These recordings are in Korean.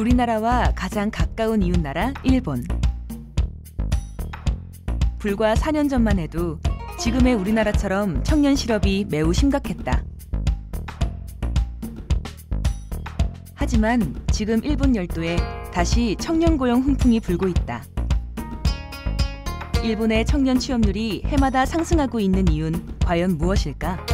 우리나라와 가장 가까운 이웃나라 일본. 불과 4년 전만 해도 지금의 우리나라처럼 청년 실업이 매우 심각했다. 하지만 지금 일본 열도에 다시 청년 고용 훈풍이 불고 있다. 일본의 청년 취업률이 해마다 상승하고 있는 이유는 과연 무엇일까?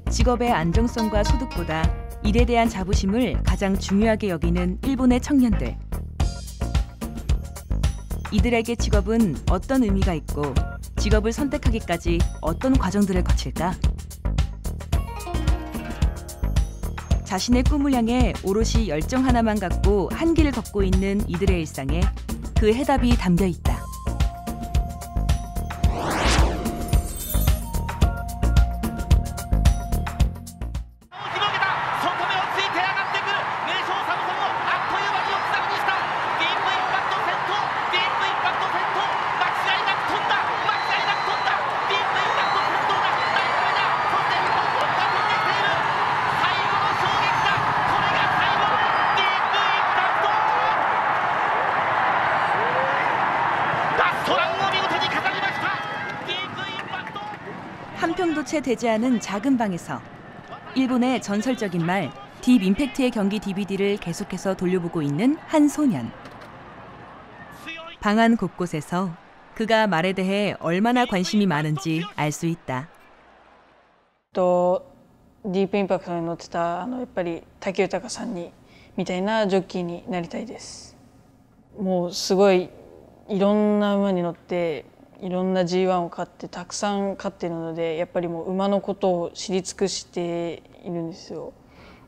직업의 안정성과 소득보다 일에 대한 자부심을 가장 중요하게 여기는 일본의 청년들. 이들에게 직업은 어떤 의미가 있고 직업을 선택하기까지 어떤 과정들을 거칠까? 자신의 꿈을 향해 오롯이 열정 하나만 갖고 한 길을 걷고 있는 이들의 일상에 그 해답이 담겨 있다. 한 평도 채 되지 않은 작은 방에서 일본의 전설적인 말 딥 임팩트의 경기 DVD를 계속해서 돌려보고 있는 한 소년. 방 안 곳곳에서 그가 말에 대해 얼마나 관심이 많은지 알 수 있다. ディープインパクトに乗ってたやっぱり武豊さんみたいなジョッキーになりたいです。もうすごいいろんな馬に乗っていろんな G1 を勝ってたくさん勝っているので、やっぱりもう馬のことを知り尽くしているんですよ。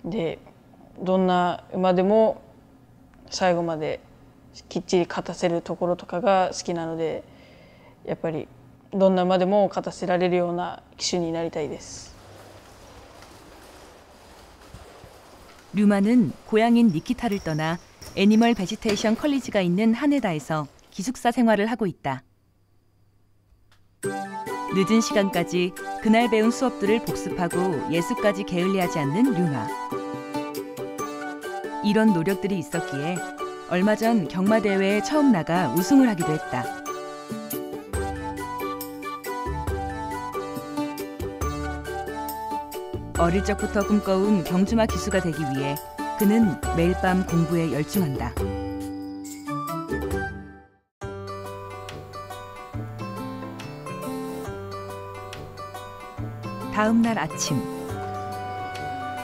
で、どんな馬でも最後まできっちり勝たせるところとかが好きなので、やっぱりどんな馬でも勝たせられるような騎手になりたいです。 류마는 고향인 니키타를 떠나 애니멀 베지테이션 컬리지가 있는 하네다에서 기숙사 생활을 하고 있다. 늦은 시간까지 그날 배운 수업들을 복습하고 예습까지 게을리하지 않는 류마. 이런 노력들이 있었기에 얼마 전 경마대회에 처음 나가 우승을 하기도 했다. 어릴 적부터 꿈꿔온 경주마 기수가 되기 위해 그는 매일 밤 공부에 열중한다. 다음 날 아침,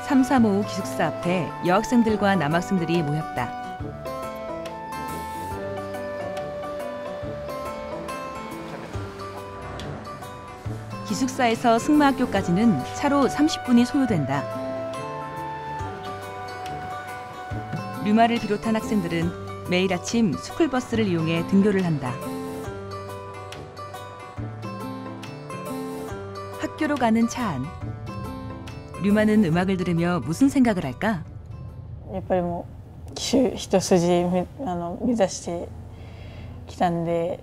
3355 기숙사 앞에 여학생들과 남학생들이 모였다. 기숙사에서 승마학교까지는 차로 30분이 소요된다. 류마를 비롯한 학생들은 매일 아침 스쿨버스를 이용해 등교를 한다. 학교로 가는 차 안. 류마는 음악을 들으며 무슨 생각을 할까? やっぱりもう騎手一筋目指してきたんで、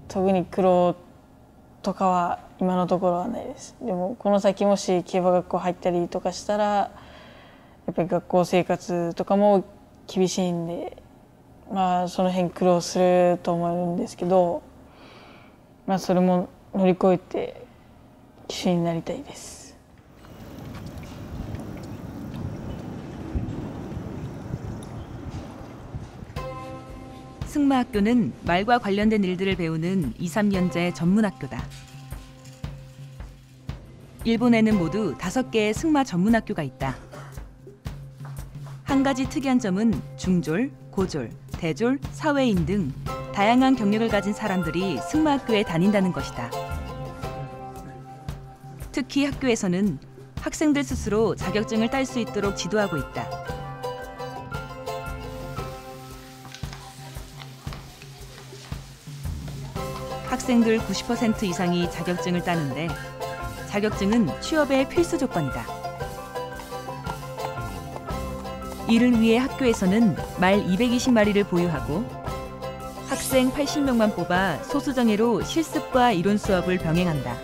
特に苦労とかは今のところはないです。でもこの先もし競馬学校入ったりとかしたら、やっぱり学校生活とかも厳しいんで、まあその辺苦労すると思うんですけど、まあそれも乗り越えて騎手になりたいです。 승마학교는 말과 관련된 일들을 배우는 2, 3년제 전문학교다. 일본에는 모두 5개의 승마 전문학교가 있다. 한 가지 특이한 점은 중졸, 고졸, 대졸, 사회인 등 다양한 경력을 가진 사람들이 승마학교에 다닌다는 것이다. 특히 학교에서는 학생들 스스로 자격증을 딸 수 있도록 지도하고 있다. 학생들 90% 이상이 자격증을 따는데 자격증은 취업의 필수 조건이다. 이를 위해 학교에서는 말 220마리를 보유하고 학생 80명만 뽑아 소수정예로 실습과 이론 수업을 병행한다.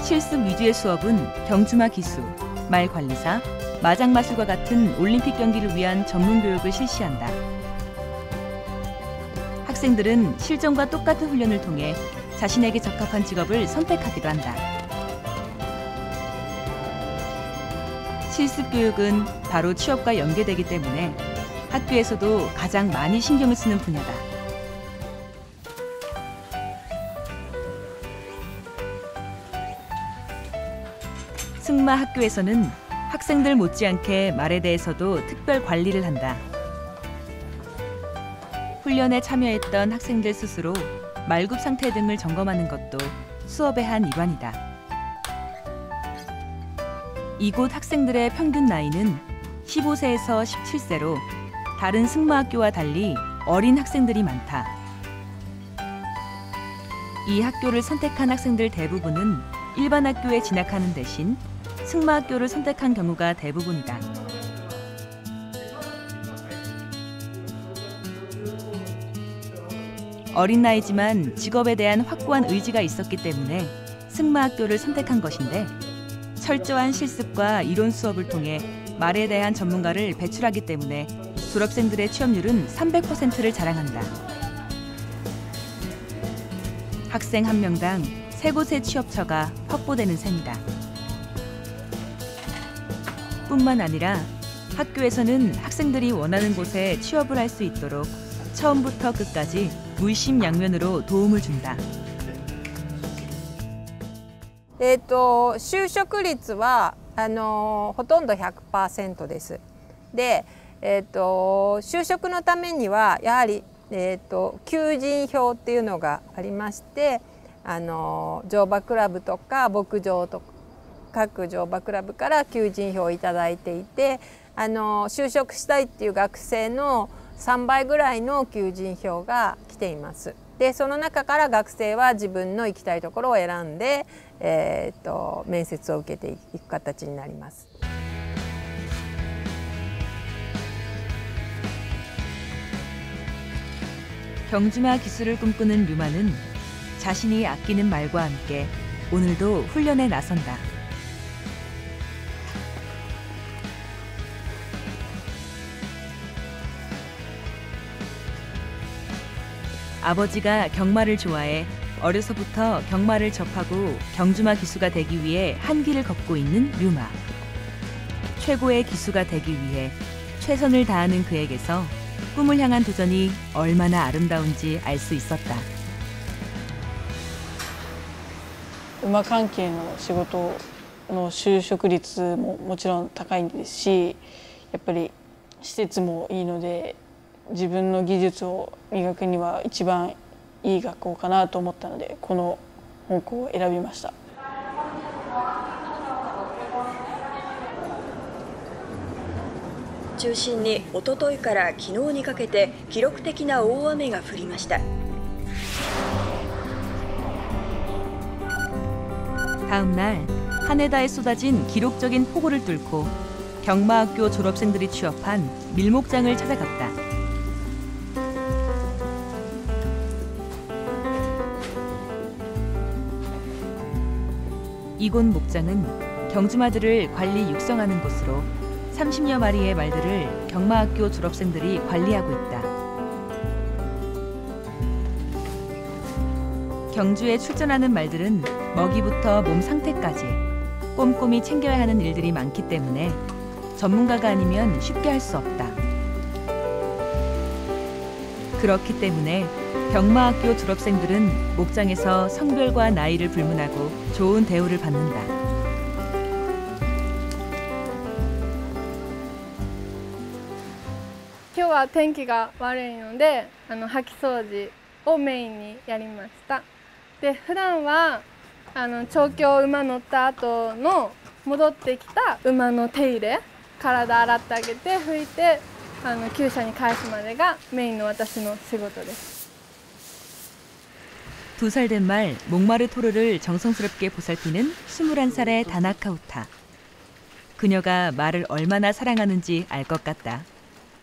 실습 위주의 수업은 경주마 기수, 말 관리사, 마장 마술과 같은 올림픽 경기를 위한 전문 교육을 실시한다. 학생들은 실전과 똑같은 훈련을 통해 자신에게 적합한 직업을 선택하기도 한다. 실습 교육은 바로 취업과 연계되기 때문에 학교에서도 가장 많이 신경을 쓰는 분야다. 승마 학교에서는 학생들 못지않게 말에 대해서도 특별 관리를 한다. 훈련에 참여했던 학생들 스스로 말굽 상태 등을 점검하는 것도 수업의 한 일환이다. 이곳 학생들의 평균 나이는 15세에서 17세로 다른 승마학교와 달리 어린 학생들이 많다. 이 학교를 선택한 학생들 대부분은 일반 학교에 진학하는 대신 승마학교를 선택한 경우가 대부분이다. 어린 나이지만 직업에 대한 확고한 의지가 있었기 때문에 승마학교를 선택한 것인데 철저한 실습과 이론 수업을 통해 말에 대한 전문가를 배출하기 때문에 졸업생들의 취업률은 300%를 자랑한다. 학생 한 명당 3곳의 취업처가 확보되는 셈이다. 뿐만 아니라 학교에서는 학생들이 원하는 곳에 취업을 할 수 있도록 처음부터 끝까지 물심양면으로 도움을 준다. 就職率はほとんど 100% です。で、就職のためにはやはり、求人票っていうのがありまして、乗馬クラブとか牧場とか各乗馬クラブから求人票をいただいていて、就職したいっていう学生の3倍ぐらいの求人票が来ています。でその中から学生は自分の行きたいところを選んで、面接を受けていく形になります。 경주마 기술을 꿈꾸는 류마는 자신이 아끼는 말과 함께 오늘도 훈련에 나선다. 아버지가 경마를 좋아해 어려서부터 경마를 접하고 경주마 기수가 되기 위해 한 길을 걷고 있는 류마. 최고의 기수가 되기 위해 최선을 다하는 그에게서 꿈을 향한 도전이 얼마나 아름다운지 알 수 있었다. 馬関係の仕事の就職率ももちろん高いですし、やっぱり施設もいいので自分の技術を磨くには一番いい学校かなと思ったのでこの本校を選びました。中心に一昨日から昨日にかけて記録的な大雨が降りました。 다음 날 하네다에 쏟아진 기록적인 폭우를 뚫고 경마학교 졸업생들이 취업한 밀목장을 찾아갔다. 이곳 목장은 경주마들을 관리 육성하는 곳으로 30여 마리의 말들을 경마학교 졸업생들이 관리하고 있다. 경주에 출전하는 말들은 먹이부터 몸 상태까지 꼼꼼히 챙겨야 하는 일들이 많기 때문에 전문가가 아니면 쉽게 할 수 없다. 그렇기 때문에 경마학교 졸업생들은 목장에서 성별과 나이를 불문하고 좋은 대우를 받는다. 今日は天気が悪いので掃き掃除をメインにやりました。で普段は調教馬乗った後の戻ってきた馬の手入れ、体洗ってあげて拭いて厩舎に返すまでがメインの私の仕事です。 2살 된 말 목마르 토르를 정성스럽게 보살피는 21살의 다나카 우타. 그녀가 말을 얼마나 사랑하는지 알 것 같다.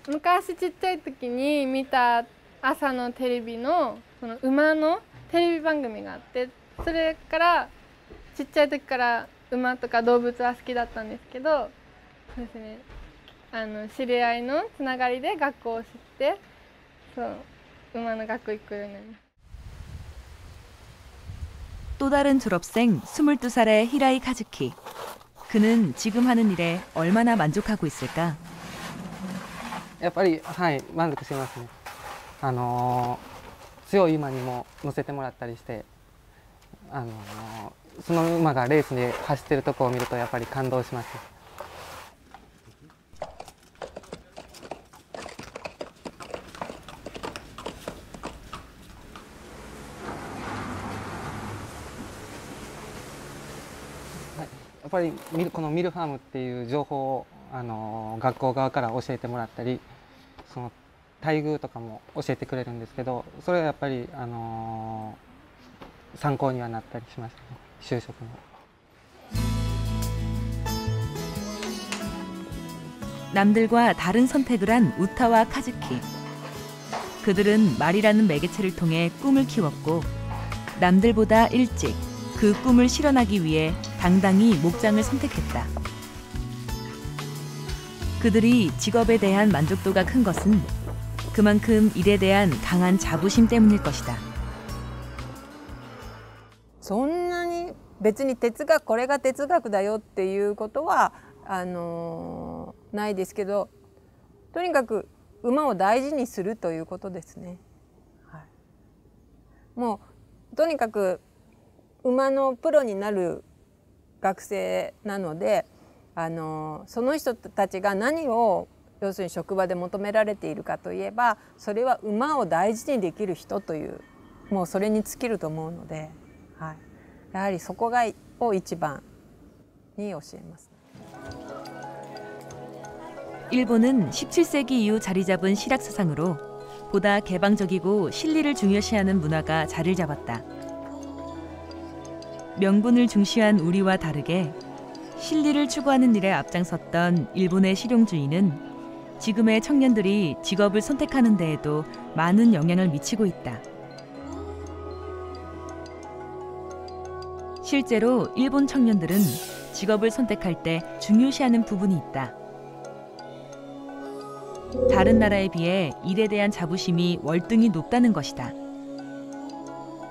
昔ちっちゃい時に見た朝のテレビのその馬のテレビ番組があって、それからちっちゃい時から馬とか動物は好きだったんですけど、そうですね、知り合いのつながりで学校を知って、そう馬の学校行くようになりました。 또 다른 졸업생 22살의 히라이 카즈키. 그는 지금 하는 일에 얼마나 만족하고 있을까? やっぱり、はい、満足してますね。強い馬にも乗せてもらったりして、その馬がレースで走ってるとこを見るとやっぱり感動します。やっぱりこのミルファームっていう情報を学校側から教えてもらったり、その待遇とかも教えてくれるんですけど、それはやっぱり参考にはなったりしましたね、就職の。 남들과 다른 선택을 한 우타와 카즈키. 그들은 말이라는 매개체를 통해 꿈을 키웠고 남들보다 일찍 그 꿈을 실현하기 위해 당당히 목장을 선택했다. 그들이 직업에 대한 만족도가 큰 것은 그만큼 일에 대한 강한 자부심 때문일 것이다. そんなに別にこれが哲学だよっていうことはないですけど、とにかく馬を大事にするということですね。はい、もうとにかく馬のプロになる学生なので、その人たちが何を要するに職場で求められているかといえば、それは馬を大事にできる人という、もうそれに尽きると思うので、はい、やはりそこを一番に教えます。 일본은 17세기 이후 자리 잡은 실학 사상으로 보다 개방적이고 실리를 중요시하는 문화가 자리를 잡았다. 명분을 중시한 우리와 다르게 실리를 추구하는 일에 앞장섰던 일본의 실용주의는 지금의 청년들이 직업을 선택하는 데에도 많은 영향을 미치고 있다. 실제로 일본 청년들은 직업을 선택할 때 중요시하는 부분이 있다. 다른 나라에 비해 일에 대한 자부심이 월등히 높다는 것이다.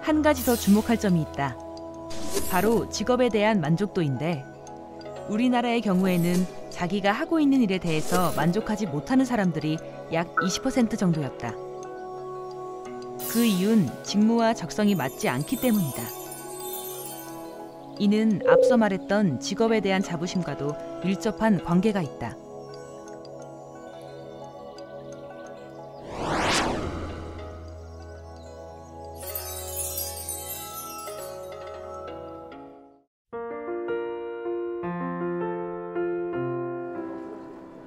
한 가지 더 주목할 점이 있다. 바로 직업에 대한 만족도인데, 우리나라의 경우에는 자기가 하고 있는 일에 대해서 만족하지 못하는 사람들이 약 20% 정도였다. 그 이유는 직무와 적성이 맞지 않기 때문이다. 이는 앞서 말했던 직업에 대한 자부심과도 밀접한 관계가 있다.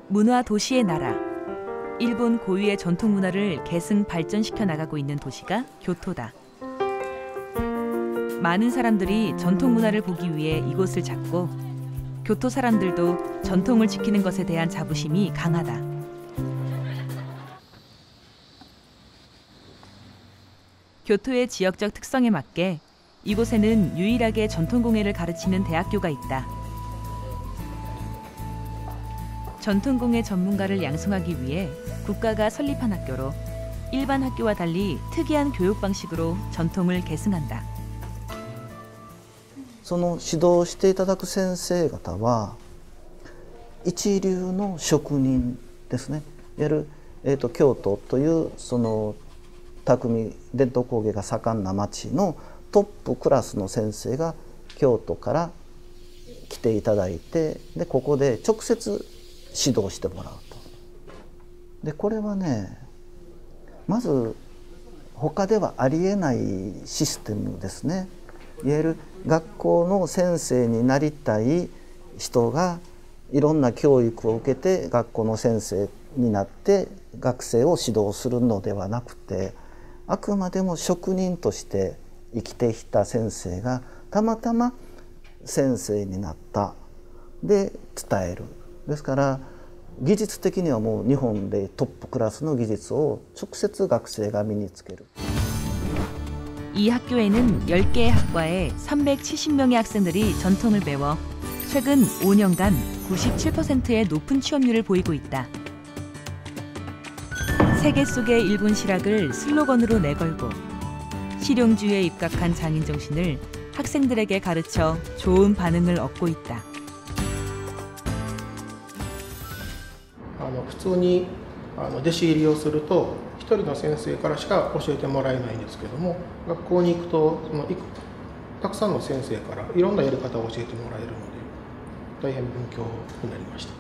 문화 도시의 나라. 일본 고유의 전통 문화를 계승 발전시켜 나가고 있는 도시가 교토다. 많은 사람들이 전통 문화를 보기 위해 이곳을 찾고, 교토 사람들도 전통을 지키는 것에 대한 자부심이 강하다. 교토의 지역적 특성에 맞게 이곳에는 유일하게 전통공예를 가르치는 대학교가 있다. 전통공예 전문가를 양성하기 위해 국가가 설립한 학교로 일반 학교와 달리 특이한 교육 방식으로 전통을 계승한다. その指導していただく先生方は一流の職人ですね。いわゆる、京都というその匠伝統工芸が盛んな町のトップクラスの先生が京都から来ていただいて、でここで直接指導してもらうと。でこれはね、まず他ではありえないシステムですね。いわゆる学校の先生になりたい人がいろんな教育を受けて学校の先生になって学生を指導するのではなくて、あくまでも職人として生きてきた先生がたまたま先生になったで伝える。ですから技術的にはもう日本でトップクラスの技術を直接学生が身につける。이 학교에는 10개의 학과에 370명의 학생들이 전통을 배워 최근 5년간 97%의 높은 취업률을 보이고 있다. 세계 속의 일본 실학을 슬로건으로 내걸고 실용주의에 입각한 장인 정신을 학생들에게 가르쳐 좋은 반응을 얻고 있다. 普通に弟子入りをすると1人の先生からしか教えてもらえないんですけども、学校に行くとたくさんの先生からいろんなやり方を教えてもらえるので大変勉強になりました。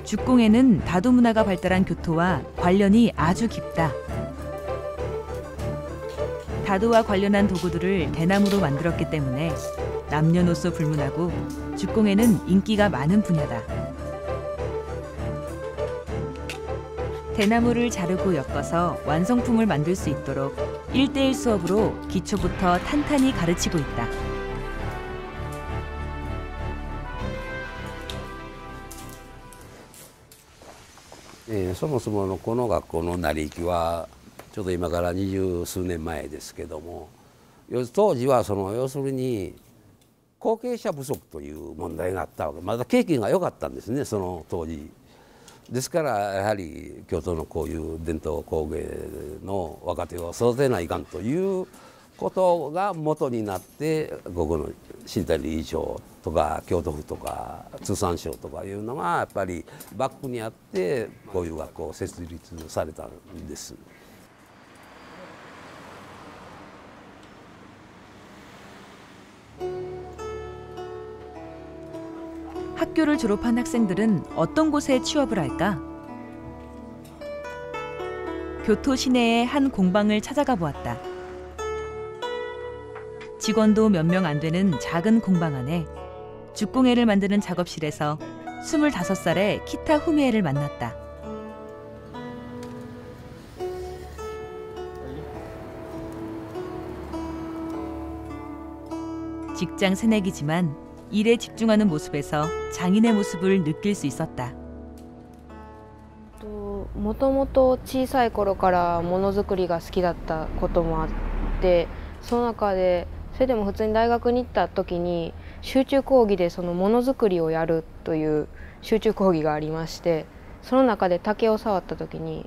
죽공에는 다도 문화가 발달한 교토와 관련이 아주 깊다. 다도와 관련한 도구들을 대나무로 만들었기 때문에 남녀노소 불문하고 죽공에는 인기가 많은 분야다. 대나무를 자르고 엮어서 완성품을 만들 수 있도록 1:1 수업으로 기초부터 탄탄히 가르치고 있다. そもそものこの学校の成り行きはちょうど今から20数年前ですけども、当時は要するに後継者不足という問題があったわけ、まだ景気が良かったんですね、その当時。ですからやはり京都のこういう伝統工芸の若手を育てないかんということが元になって、ここの新谷理事長とか京都府とか通産省とかいうのがやっぱりバックにあってこういう学校を設立されたんです。 학교를 졸업한 학생들은 어떤 곳에 취업을 할까? 교토 시내의 한 공방을 찾아가 보았다. 직원도 몇 명 안 되는 작은 공방 안에 죽공예를 만드는 작업실에서 25살의 키타 후미에를 만났다. 직장 새내기지만 일에 집중하는 모습에서 장인의 모습을 느낄 수 있었다. もともと小さい頃からものづくりが好きだったこともあって、その中でそれでも普通に大学に行った時に集中講義でそのものづくりをやるという集中講義がありまして、その中で竹を触った時に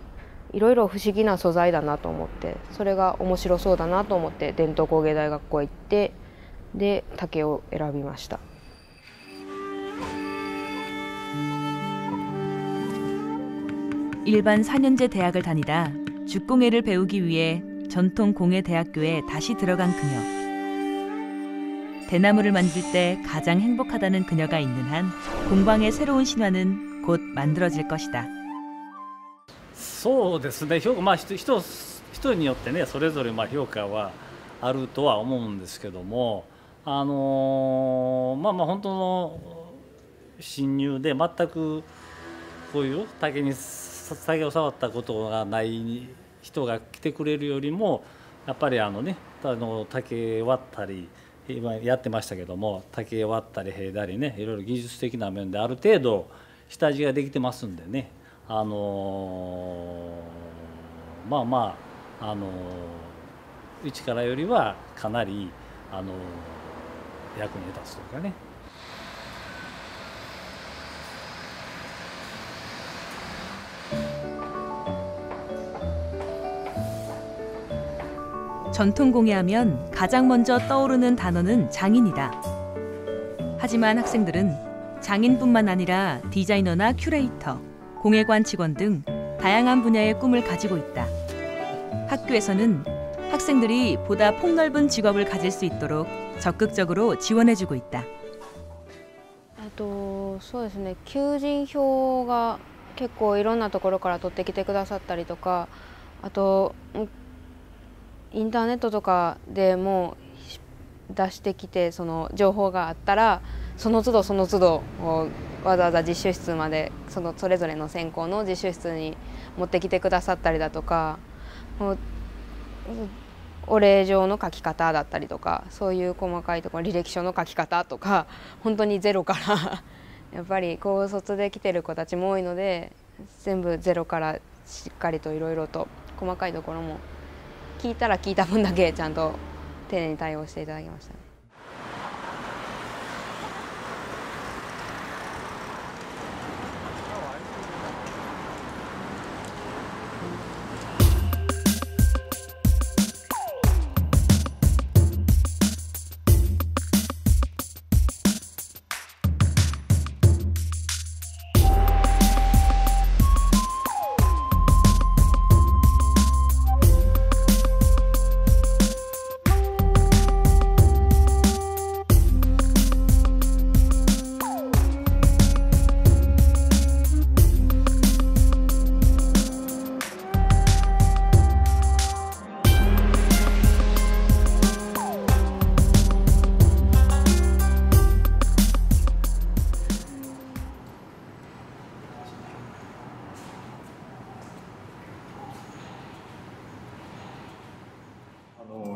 いろいろ不思議な素材だなと思って、それが面白そうだなと思って伝統工芸大学校へ行って、で竹を選びました。 일반 4년제 대학을 다니다 죽공예를 배우기 위해 전통공예대학교에 다시 들어간 그녀. 대나무를 만들 때 가장 행복하다는 그녀가 있는 한 공방의 새로운 신화는 곧 만들어질 것이다. そうですね、人によってね、それぞれ評価はあるとは思うんですけども、本当の新入で全くこういう竹に竹を触ったことがない人が来てくれるよりも、やっぱり竹割ったり今やってましたけども、竹割ったりへだりね、いろいろ技術的な面である程度下地ができてますんでね、一からよりはかなり役に立つというかね。 전통공예하면 가장 먼저 떠오르는 단어는 장인이다. 하지만 학생들은 장인뿐만 아니라 디자이너나 큐레이터, 공예관 직원 등 다양한 분야의 꿈을 가지고 있다. 학교에서는 학생들이 보다 폭넓은 직업을 가질 수 있도록 적극적으로 지원해주고 있다. そうですね、求人票が結構いろんなところから取ってきてくださったりとか、あとインターネットとかでも出してきて、その情報があったらその都度その都度わざわざ実習室までそれぞれの専攻の実習室に持ってきてくださったりだとか、お礼状の書き方だったりとか、そういう細かいところ、履歴書の書き方とか、本当にゼロからやっぱり高卒で来てる子たちも多いので、全部ゼロからしっかりといろいろと細かいところも聞いたら聞いた分だけちゃんと丁寧に対応していただきましたね。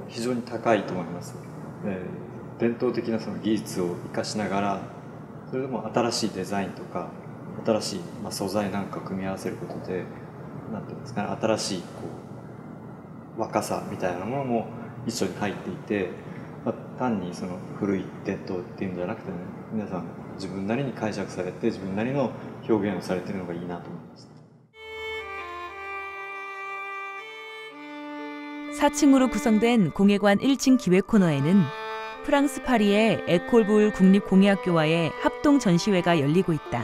非常に高いと思います。伝統的なその技術を生かしながら、それでも新しいデザインとか新しい素材なんかを組み合わせることで、なんていうんですかね、新しい若さみたいなものも一緒に入っていて、単にその古い伝統っていうんじゃなくてね、皆さん自分なりに解釈されて自分なりの表現をされているのがいいなと思います。 4층으로 구성된 공예관 1층 기획 코너에는 프랑스 파리의 에콜불 국립공예학교와의 합동 전시회가 열리고 있다.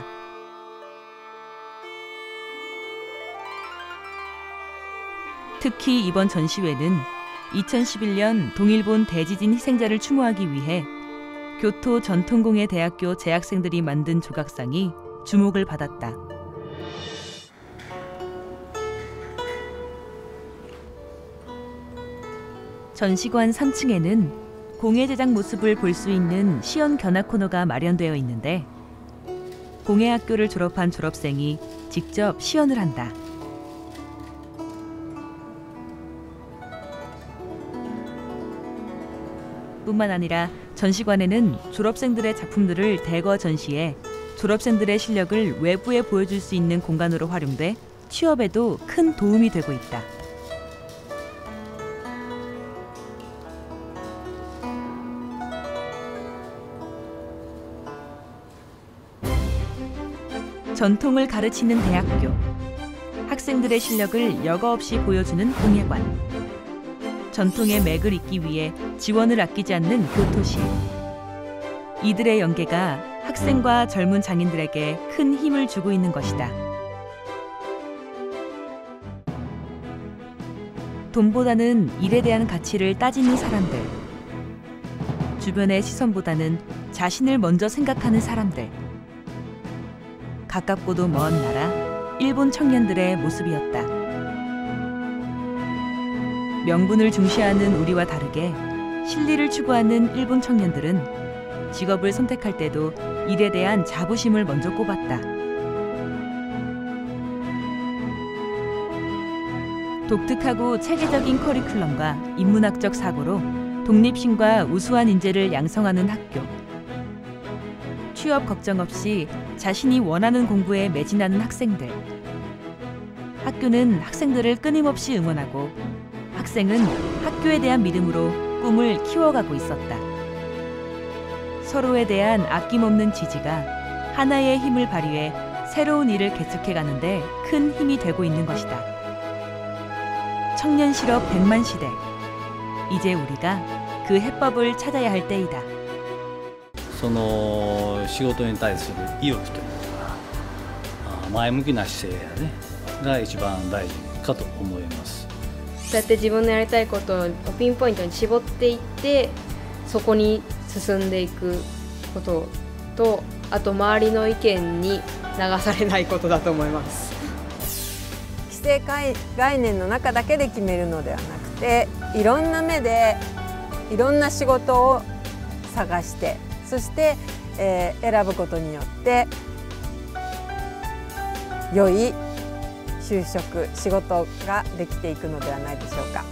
특히 이번 전시회는 2011년 동일본 대지진 희생자를 추모하기 위해 교토 전통공예대학교 재학생들이 만든 조각상이 주목을 받았다. 전시관 3층에는 공예 제작 모습을 볼 수 있는 시연 견학 코너가 마련되어 있는데 공예학교를 졸업한 졸업생이 직접 시연을 한다. 뿐만 아니라 전시관에는 졸업생들의 작품들을 대거 전시해 졸업생들의 실력을 외부에 보여줄 수 있는 공간으로 활용돼 취업에도 큰 도움이 되고 있다. 전통을 가르치는 대학교, 학생들의 실력을 여과 없이 보여주는 공예관, 전통의 맥을 잇기 위해 지원을 아끼지 않는 교토시. 이들의 연계가 학생과 젊은 장인들에게 큰 힘을 주고 있는 것이다. 돈보다는 일에 대한 가치를 따지는 사람들, 주변의 시선보다는 자신을 먼저 생각하는 사람들, 가깝고도 먼 나라, 일본 청년들의 모습이었다. 명분을 중시하는 우리와 다르게 실리를 추구하는 일본 청년들은 직업을 선택할 때도 일에 대한 자부심을 먼저 꼽았다. 독특하고 체계적인 커리큘럼과 인문학적 사고로 독립심과 우수한 인재를 양성하는 학교. 취업 걱정 없이 자신이 원하는 공부에 매진하는 학생들. 학교는 학생들을 끊임없이 응원하고 학생은 학교에 대한 믿음으로 꿈을 키워가고 있었다. 서로에 대한 아낌없는 지지가 하나의 힘을 발휘해 새로운 일을 개척해가는데 큰 힘이 되고 있는 것이다. 청년 실업 100만 시대. 이제 우리가 그 해법을 찾아야 할 때이다. その仕事に対する意欲というか前向きな姿勢やねが一番大事かと思います。そうやって自分のやりたいことをピンポイントに絞っていってそこに進んでいくこととあと周りの意見に流されないことだと思います。既成概念の中だけで決めるのではなくていろんな目でいろんな仕事を探してそして、選ぶことによって良い就職仕事ができていくのではないでしょうか。